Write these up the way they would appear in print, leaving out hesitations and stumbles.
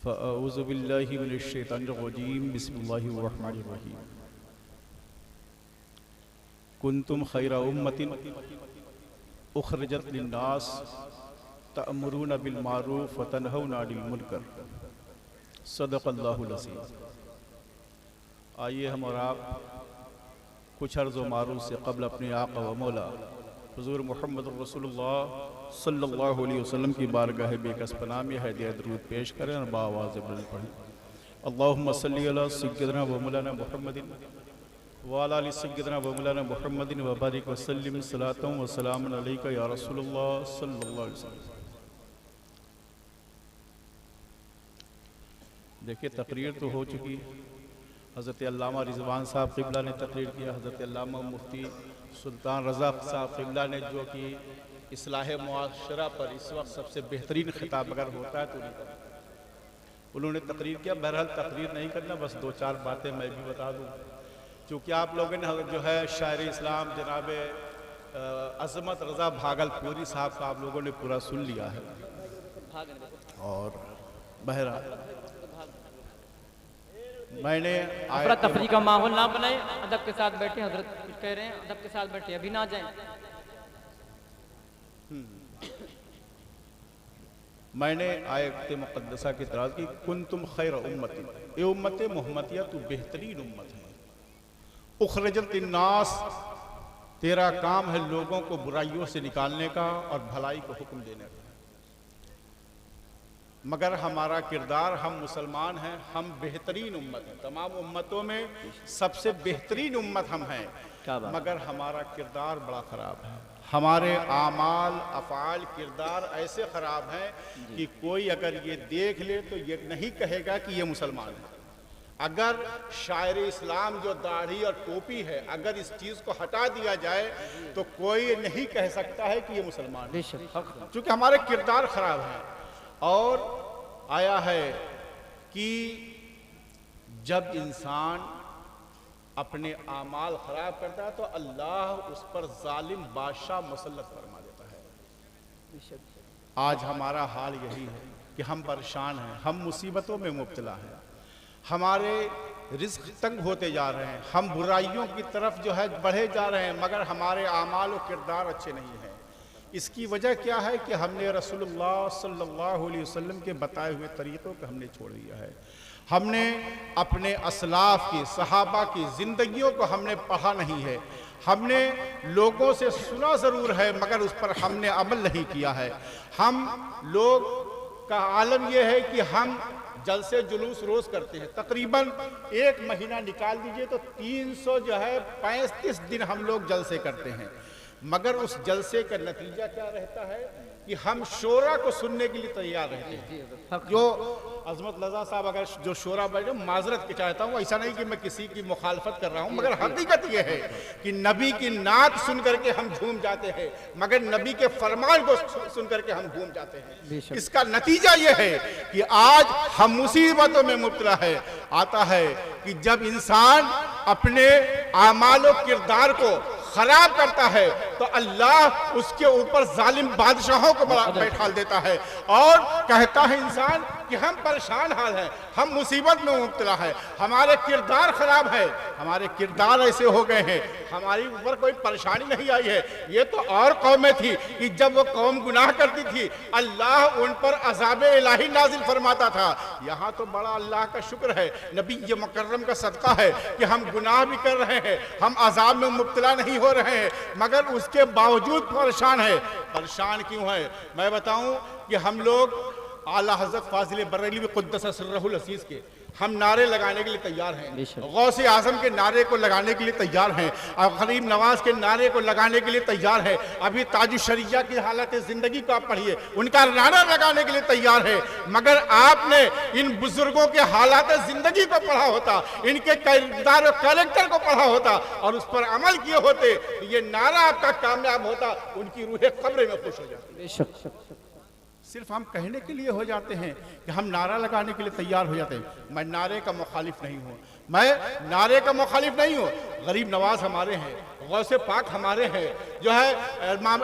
फ़अऊज़ु बिल्लाहि मिनश्शैतानिर्रजीम बिस्मिल्लाहिर्रहमानिर्रहीम। कुन्तुम खैरा उम्मतिन उखरिजत लिन्नास तअमुरूना बिल मारूफ व तनहौना अनिल मुनकर। सदक़ल्लाहुल अज़ीम। आइए हम और आप कुछ अर्ज़ व मारूफ से क़ब्ल अपने आक़ा व मौला हुज़ूर मुहम्मद रसूलुल्लाह सल्लल्लाहु अलैहि वसल्लम की बारगाह बेकस पनाह में हदिया दरूद पेश करें और बाआवाज़ बुलंद पढ़ें। अल्लाहुम्मा सल्ली अला सय्यिदना व मौलाना मुहम्मदिन व अला आलि सय्यिदना व मौलाना मुहम्मदिन व बारिक व सल्लिम सलातन व सलामन अलैका या रसूलुल्लाह सल्लल्लाहु अलैहि वसल्लम। देखिए, तकरीर तो हो चुकी। हज़रत अल्लामा रिज़वान साहब क़िबला ने तकरीर किया। हज़रत अल्लामा मुफ्ती सुल्तान रज़ा साहब क़िबला ने जो कि इस्लाह मुआशरा पर इस वक्त सबसे बेहतरीन खिताब अगर होता है तो उन्होंने तकरीर किया। बहरहाल तकरीर नहीं करना, बस दो चार बातें मैं भी बता दूँ, क्योंकि आप लोगों ने जो है शायर इस्लाम जनाब अज़मत रज़ा भागलपुरी साहब का आप लोगों ने पूरा सुन लिया है। और बहरहाल मैंने अफरा तफरी का माहौल ना बनाए, अदब के साथ बैठे। हजरत कुछ कह रहे हैं, अदब के साथ बैठे, अभी ना जाएं। मैंने आयत मुक़द्दसा की तराज़ की, कुन्तुम खैर उम्मती, ये उम्मत मोहम्मदिया तू बेहतरीन उम्मत है। उखरिजत लिन्नास, तेरा काम है लोगों को बुराइयों से निकालने का और भलाई को हुक्म देने का। मगर हमारा किरदार, हम मुसलमान हैं, हम बेहतरीन उम्मत हैं, तमाम उम्मतों में सबसे बेहतरीन उम्मत हम हैं, मगर हमारा किरदार बड़ा ख़राब है। हमारे आमाल अफ़ाल किरदार ऐसे ख़राब हैं कि कोई अगर ये देख ले तो ये नहीं कहेगा कि ये मुसलमान है। अगर शायर इस्लाम जो दाढ़ी और टोपी है, अगर इस चीज़ को हटा दिया जाए तो कोई नहीं कह सकता है कि ये मुसलमान है, क्योंकि हमारे किरदार ख़राब हैं। और आया है कि जब इंसान अपने आमाल ख़राब करता है तो अल्लाह उस पर जालिम बादशाह मुसल्लत फरमा देता है। आज हमारा हाल यही है कि हम परेशान हैं, हम मुसीबतों में मुब्तला हैं, हमारे रिज़्क़ तंग होते जा रहे हैं, हम बुराइयों की तरफ जो है बढ़े जा रहे हैं, मगर हमारे आमाल और किरदार अच्छे नहीं हैं। इसकी वजह क्या है कि हमने रसूलुल्लाह सल्लल्लाहु अलैहि वसल्लम के बताए हुए तरीक़ों को हमने छोड़ दिया है। हमने अपने असलाफ की, सहाबा की ज़िंदगियों को हमने पढ़ा नहीं है। हमने लोगों से सुना ज़रूर है, मगर उस पर हमने अमल नहीं किया है। हम लोग का आलम यह है कि हम जलसे जुलूस रोज़ करते हैं, तकरीबन एक महीना निकाल दीजिए तो 335 दिन हम लोग जलसे करते हैं, मगर उस जलसे का नतीजा क्या रहता है कि हम शोरा को सुनने के लिए तैयार रहते हैं। जो अज़मत रज़ा साहब अगर जो शोरा बैठे, माजरत के चाहता हूँ, ऐसा नहीं कि मैं किसी की मुखालफत कर रहा हूँ, मगर हकीकत यह है कि नबी की नात सुन करके हम झूम जाते हैं, मगर नबी के फरमान को सुन करके हम झूम जाते हैं। इसका नतीजा यह है कि आज हम मुसीबतों में मुब्तला है। आता है कि जब इंसान अपने आमाल और किरदार को खराब करता है तो अल्लाह उसके ऊपर जालिम बादशाहों को बैठा देता है और कहता है इंसान कि हम परेशान हाल हैं, हम मुसीबत में मुब्तला है, हमारे किरदार खराब है, हमारे किरदार ऐसे हो गए हैं, हमारी ऊपर कोई परेशानी नहीं आई है। ये तो और कौमें थी कि जब वो कौम गुनाह करती थी अल्लाह उन पर अज़ाब इलाही नाजिल फरमाता था। यहाँ तो बड़ा अल्लाह का शुक्र है, नबी ये मुकर्रम का सदका है कि हम गुनाह भी कर रहे हैं, हम अज़ाब में मुब्तला नहीं हो रहे हैं, मगर उसके बावजूद परेशान है। परेशान क्यों है? मैं बताऊं कि हम लोग आला हज़रत फाजिल बरेलवी क़ुद्दस सिर्रहुल अज़ीज़ के हम नारे लगाने के लिए तैयार हैं, गौसे आज़म के नारे को लगाने के लिए तैयार हैं, और गरीब नवाज के नारे को लगाने के लिए तैयार है। अभी ताजुश शरिया की हालत ज़िंदगी को आप पढ़िए, उनका नारा लगाने के लिए तैयार है, मगर आपने इन बुजुर्गों के हालात ज़िंदगी को पढ़ा होता, इनके किरदार और कैरेक्टर को पढ़ा होता और उस पर अमल किए होते तो ये नारा आपका कामयाब होता, उनकी रूहें कब्र में खुश हो जाती। सिर्फ हम कहने के लिए हो जाते हैं कि हम नारा लगाने के लिए तैयार हो जाते हैं। मैं नारे का मुखालिफ नहीं हूँ, मैं नारे का मुखालिफ नहीं हूँ। गरीब नवाज हमारे हैं, गौसे पाक हमारे हैं, जो है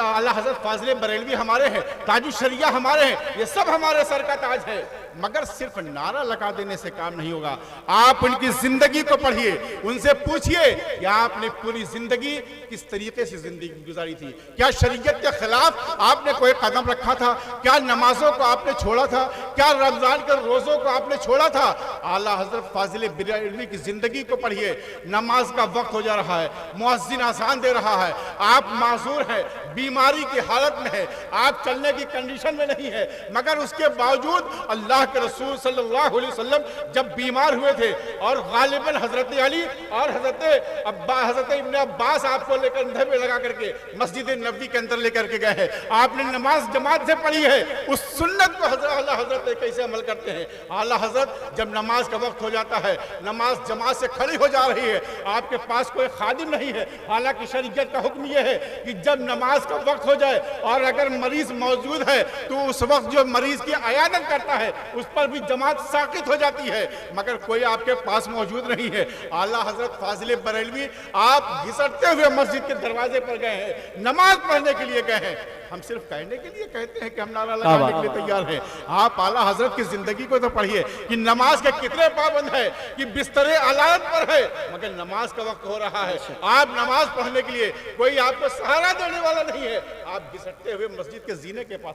आला हजरत फाजिल बरेलवी हमारे हैं, ताजुश शरिया हमारे हैं, ये सब हमारे सर का ताज है। मगर सिर्फ नारा लगा देने से काम नहीं होगा। आप उनकी जिंदगी को पढ़िए, उनसे पूछिए कि आपने पूरी जिंदगी किस तरीके से जिंदगी गुजारी थी। क्या शरीयत के खिलाफ आपने कोई कदम रखा था? क्या नमाजों को आपने छोड़ा था? क्या रमजान के रोजों को आपने छोड़ा था? आला हजरत फाजिल बरेलवी की जिंदगी को पढ़िए। नमाज का वक्त हो जा रहा है, मुअज्जिन आसान दे रहा है, आप माजूर हैं, बीमारी की हालत में है, आप चलने की कंडीशन में नहीं है, मगर उसके बावजूद अल्लाह के रसूल सल्लल्लाहु अलैहि वसल्लम जब बीमार हुए थे और गालिबन हजरत अली और हजरत इब्न अब्बास आपको लेकर कंधे पे लगा करके मस्जिद नबवी के अंदर लेकर के गए हैं, आपने नमाज जमात से पढ़ी है। उस सुन्नत को हजरत कैसे अमल करते हैं? आला हजरत जब नमाज का वक्त हो जाता है, नमाज जमात से खड़ी हो जा रही है, आपके पास कोई खादिम नहीं है। हालांकि शरीयत का हुक्म यह है कि जब नमाज का वक्त हो जाए और अगर मरीज मौजूद है तो उस वक्त जो मरीज की अयादत करता है उस पर भी जमात साकित हो जाती है, मगर कोई आपके पास मौजूद नहीं है। आला हजरत फाजिल बरेलवी आप घिसटते हुए मस्जिद के दरवाजे पर गए हैं, नमाज पढ़ने के लिए गए हैं। हम सिर्फ कहने के लिए कहते हैं कि हम नारा लगाने के लिए तैयार हैं। आप आला हजरत की जिंदगी को तो पढ़िए कि नमाज के कितने पाबंद है, कि बिस्तरे अलायत पर है, मगर नमाज का वक्त हो रहा है, आप नमाज पढ़ने के लिए कोई आपको सहारा देने वाला नहीं है, आप घिसटते हुए मस्जिद के जीने के पास।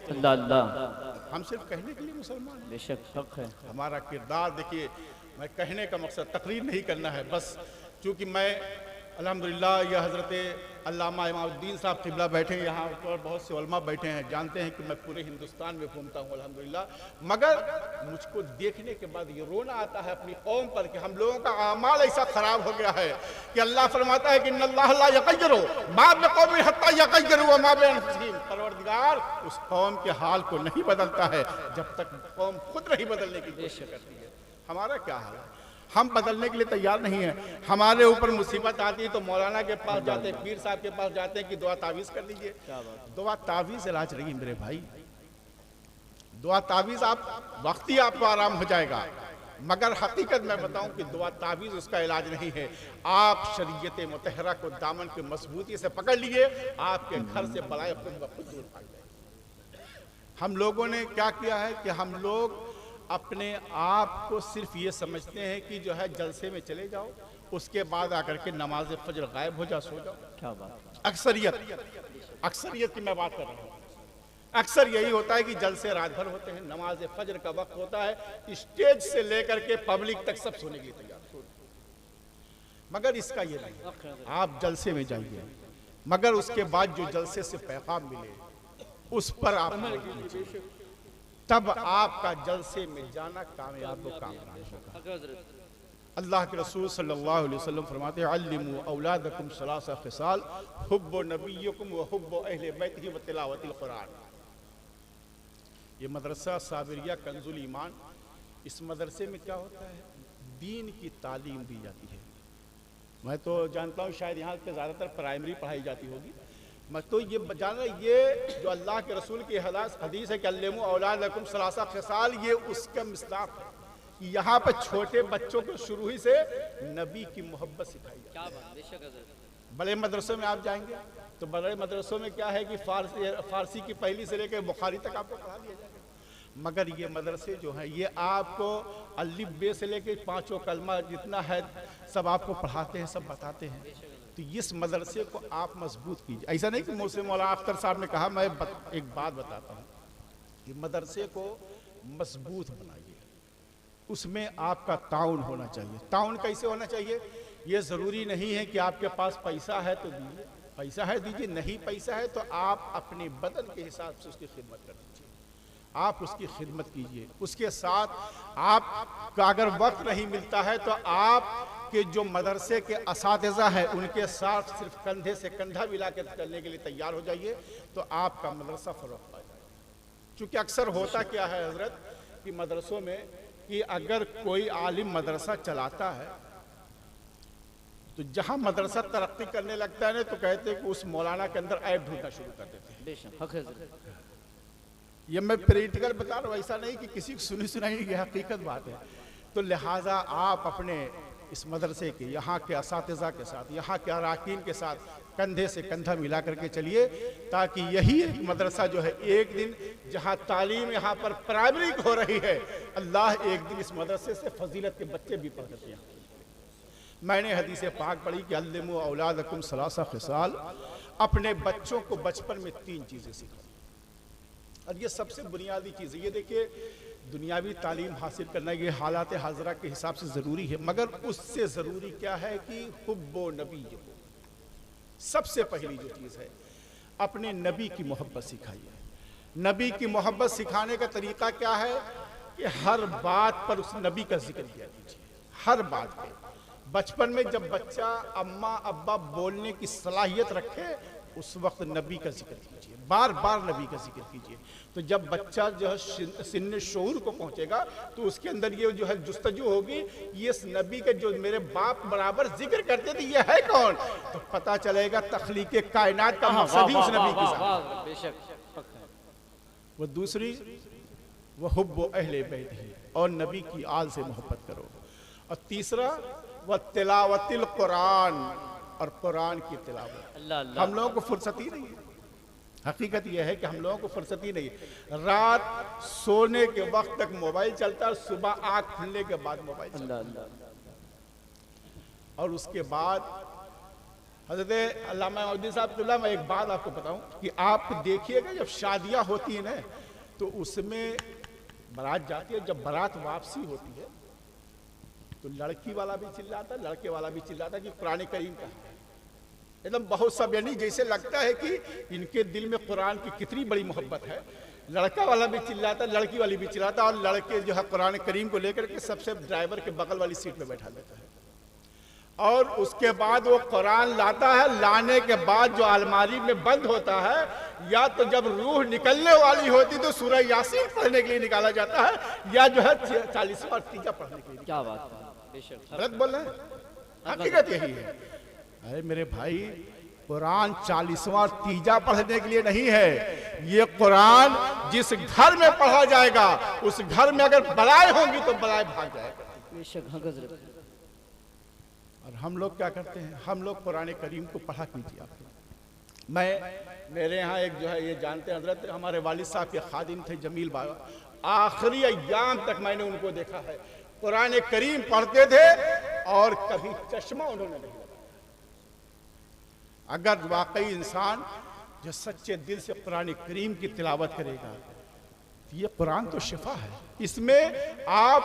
हम सिर्फ कहने के लिए मुसलमान हैं, बेशक हक है। हमारा किरदार देखिए, मैं कहने का मकसद तकरीर नहीं करना है, बस चूंकि मैं अल्हम्दुलिल्लाह यह हज़रत अल्लामा इमामुद्दीन साहब क़िबला बैठे हैं, यहाँ पर बहुत से उलमा बैठे हैं, जानते हैं कि मैं पूरे हिंदुस्तान में घूमता हूँ अल्हम्दुलिल्लाह, मगर मुझको देखने के बाद ये रोना आता है अपनी कौम पर कि हम लोगों का आमाल ऐसा ख़राब हो गया है कि अल्लाह फरमाता है कि इन्नल्लाह ला यग़य्यिरु मा बिक़ौमिन हत्ता यग़य्यिरु मा बिअन्फुसिहिम। परवरदिगार उस कौम के हाल को नहीं बदलता है जब तक कौम खुद नहीं बदलने की कोशिश करती है। हमारा क्या हाल है? हम बदलने के लिए तैयार नहीं है। हमारे ऊपर मुसीबत आती है तो मौलाना के पास जाते हैं, पीर साहब के पास जाते हैं कि दुआ तावीज़ कर दीजिए। दुआ तावीज़ इलाज नहीं मेरे भाई, दुआ तावीज़ आप वक्ती आपको आराम हो जाएगा, मगर हकीकत में बताऊं कि दुआ तावीज़ उसका इलाज नहीं है। आप शरीयत मुतहरा को दामन की मजबूती से पकड़ लीजिए, आपके घर से बलाए खुद ब खुद दूर भाग जाएगी। हम लोगों ने क्या किया है कि हम लोग अपने आप को सिर्फ ये समझते हैं कि जो है जलसे में चले जाओ, उसके बाद आकर के नमाज फजर गायब हो जाओ, सो जाओ। क्या बात? अक्सरियत की मैं बात कर रहा हूँ। अक्सर यही होता है कि जलसे रात भर होते हैं, नमाज फजर का वक्त होता है, स्टेज से लेकर के पब्लिक तक सब सोने के लिए तैयार, मगर इसका ये नहीं। आप जलसे में जाइए, मगर उसके बाद जो जलसे से पैगाम मिले उस पर आप तब आपका जलसे में जाना कामयाब होगा। अल्लाह के रसूल सल्लल्लाहु अलैहि वसल्लम फरमाते हैं अल्लिमू औलादकुम सलासा खिसाल हुब्बु नबिय्यकुम व हुब्बु अहले बैतिही व तिलावतिल कुरान। ये मदरसा साबिरिया कंजुल ईमान, इस मदरसे में क्या होता है? दीन की तालीम दी जाती है। मैं तो जानता हूँ शायद यहाँ पे ज़्यादातर प्राइमरी पढ़ाई जाती होगी, मैं तो ये जान रहा, ये जो अल्लाह के रसूल की हदीस है कि अल्लिमू औलादकुम सलासा खिसाल, ये उसका मिसदाक़ है कि यहाँ पर छोटे बच्चों को शुरू ही से नबी की मोहब्बत सिखाई जाती है। बड़े मदरसों में आप जाएंगे तो बड़े मदरसों में क्या है कि फारसी की पहली से लेकर बुखारी तक आपको पढ़ा दिया जाएगा, मगर ये मदरसे जो हैं ये आपको अलिफ बे से लेकर पाँचों कलमा जितना है सब आपको पढ़ाते हैं, सब बताते हैं। तो इस मदरसे को आप मजबूत कीजिए। ऐसा नहीं कि मुझसे मौलाना अख्तर साहब ने कहा, मैं एक बात बताता हूँ कि मदरसे को मजबूत बनाइए, उसमें आपका ताउन होना चाहिए। ताउन कैसे होना चाहिए? ये ज़रूरी नहीं है कि आपके पास पैसा है तो दीजिए, पैसा है दीजिए, नहीं पैसा है तो आप अपने बदन के हिसाब से उसकी खिदमत कर दीजिए, आप उसकी खिदमत कीजिए। उसके साथ आप अगर वक्त नहीं मिलता है तो आप के जो मदरसे के असातिज़ा हैं उनके साथ सिर्फ कंधे से कंधा मिला के चलने के लिए तैयार हो जाइए, तो आपका मदरसा फ़रोग़ पा जाएगा। क्योंकि अक्सर होता क्या है हज़रत कि मदरसों में कि अगर कोई आलिम मदरसा चलाता है तो जहाँ मदरसा तरक्की करने लगता है ना तो कहते हैं कि उस मौलाना के अंदर ऐब ढूंढना शुरू कर देते हैं। ये मैं प्रैक्टिकल बता रहा हूँ, ऐसा नहीं कि किसी को सुनी सुनाई ये हकीकत बात है। तो लिहाजा आप अपने इस मदरसे के, यहाँ के असातिज़ा के साथ, यहाँ के अरकान के साथ कंधे से कंधा मिला करके चलिए, ताकि यही एक मदरसा जो है एक दिन जहाँ तालीम यहाँ पर प्राइमरी हो रही है, अल्लाह एक दिन इस मदरसे से फजीलत के बच्चे भी पढ़ सकते हैं। मैंने हदीस पाक पढ़ी कि अल्लिमू औलादकुम सलासा खिसाल, अपने बच्चों को बचपन में 3 चीज़ें सिखाओ। और ये सबसे बुनियादी चीज़ है। ये देखिए, दुनियावी तालीम हासिल करना ये हालात हाजरा के हिसाब से ज़रूरी है, मगर उससे ज़रूरी क्या है कि हुब्बो नबी, सबसे पहली जो चीज़ है, अपने नबी की मोहब्बत सिखाइए। नबी की मोहब्बत सिखाने का तरीका क्या है कि हर बात पर उस नबी का जिक्र किया कीजिए, हर बात पे। बचपन में जब बच्चा अम्मा अब्बा बोलने की सलाहियत रखे, उस वक्त नबी का जिक्र कीजिए, बार बार नबी का जिक्र कीजिए। तो जब बच्चा जो है सिन्न शऊर को पहुंचेगा, तो उसके अंदर ये जो है जुस्तजू होगी, ये नबी के जो मेरे बाप बराबर जिक्र करते थे, ये है कौन? तो पता चलेगा तख्लीक कायनात का मकसद ही उस नबी की ज़ात। वो दूसरी, वह हुब्बो अहले बैत ही, और नबी की आल से मोहब्बत करो। और तीसरा, वह तिलावतिल कुरान, और कुरान की तिलावत। हम लोगों को फुर्सत ही नहीं है। हकीकत यह है कि हम लोगों को फुर्सत ही नहीं है। रात सोने के वक्त तक मोबाइल चलता है, सुबह आँख खुलने के बाद मोबाइल चलता है। और उसके बाद हज़रत अल्लामा मौदूदी साहब, मैं एक बात आपको बताऊं कि आप देखिएगा, जब शादियां होती हैं ना, तो उसमें बारात जाती है, जब बारात वापसी होती है तो लड़की वाला भी चिल्लाता, लड़के वाला भी चिल्लाता कि कुरान करीम का एकदम बहुत सब, यानी जैसे लगता है कि इनके दिल में कुरान की कितनी बड़ी मोहब्बत है। लड़का वाला भी चिल्लाता, लड़की वाली भी चिल्लाता, और लड़के जो है कुरान करीम को लेकर के सबसे ड्राइवर के बगल वाली सीट पे बैठा देता है। और उसके बाद वो कुरान लाता है, लाने के बाद जो अलमारी में बंद होता है, या तो जब रूह निकलने वाली होती तो सूरह यासीन पढ़ने के लिए निकाला जाता है, या जो है 40वां तीजा पढ़ने के लिए। क्या बात है, गलत बोल रहे हैं? हकीकत यही है। अरे मेरे भाई, कुरान 40वां तीजा पढ़ने के लिए नहीं है। ये कुरान जिस घर में पढ़ा जाएगा, उस घर में अगर बलाएं होंगी तो बलाएं भाग जाएगा। और हम लोग क्या करते हैं? हम लोग कुरान करीम को पढ़ा कीजिए। आप मेरे यहाँ एक जो है, ये जानते हैं हजरत, हमारे वालिद साहब के खादिम थे जमील बाबा, आखिरी अय्याम तक मैंने उनको देखा है, कुरान करीम पढ़ते थे और कभी चश्मा उन्होंने नहीं लगाया। अगर वाकई इंसान जो सच्चे दिल से कुरान करीम की तिलावत करेगा, तो ये कुरान तो शिफा है। इसमें आप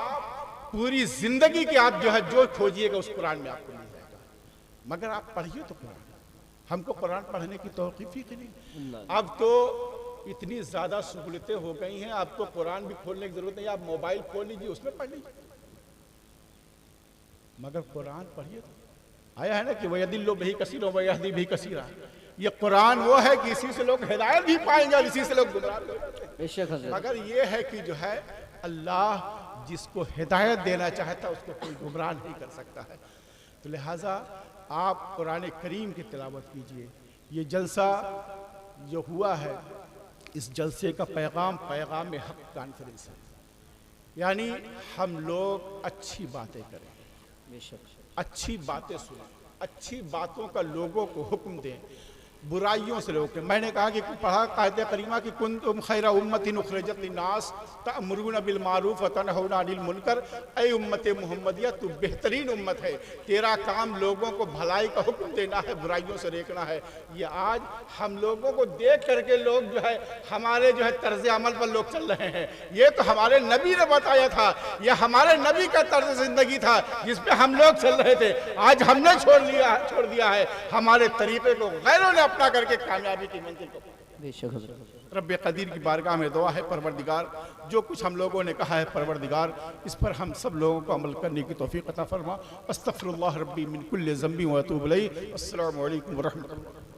पूरी जिंदगी की आप जो है जो खोजिएगा उस कुरान में आपको मिल जाएगा। मगर आप पढ़िए तो कुरान। हमको कुरान पढ़ने की तौकीफ ही नहीं। अब तो इतनी ज्यादा सहूलतें हो गई हैं, आपको कुरान भी खोलने की जरूरत नहीं, आप मोबाइल खोल लीजिए, उसमें पढ़ लीजिए। मगर कुरान पढ़िए तो। आया है ना कि वयदिल्लु बिही कसीर व यहदी बिही कसीरा। ये कुरान वो है कि इसी से लोग हिदायत भी पाएंगे और इसी से लोग गुमराह हो जाते। मगर ये है कि जो है, अल्लाह जिसको हिदायत देना चाहता है उसको कोई गुमराह नहीं कर सकता है। तो लिहाजा आप कुरान करीम की तिलावत कीजिए। ये जलसा जो हुआ है, इस जलसे का पैगाम हक कॉन्फ्रेंस है। यानी हम लोग अच्छी बातें करें, अच्छी बातें सुनें, अच्छी बातों का लोगों को हुक्म दें, बुराइयों से रोकें। मैंने कहा कि पढ़ा कायदे करीमा की कुंतुम खैरा उम्मतिन उखरिजत लिन्नास तअमुरूना बिल मारूफ व तनहौना अनिल मुनकर। ऐ उम्मत मुहम्मदिया, तू बेहतरीन उम्मत है, तेरा काम लोगों को भलाई का हुक्म देना है, बुराइयों से रोकना है। ये आज हम लोगों को देख करके लोग जो है हमारे जो है तर्ज अमल पर लोग चल रहे हैं। ये तो हमारे नबी ने बताया था, ये हमारे नबी का तर्ज जिंदगी था जिस पे हम लोग चल रहे थे। आज हमने छोड़ दिया है हमारे तरीके को, गैरों ने अपना करके कामयाबी की मंजिल को। रब्बे कदीर की बारगाह में दुआ है, परवरदिगार जो कुछ हम लोगों ने कहा है परवरदिगार, इस पर हम सब लोगों को अमल करने की तौफीक अता फरमा। अस्तगफिरुल्लाह रब्बी मिन कुल्लि ज़ंबि व अतूबु इलैहि। अस्सलामु अलैकुम व रहमतुल्लाह।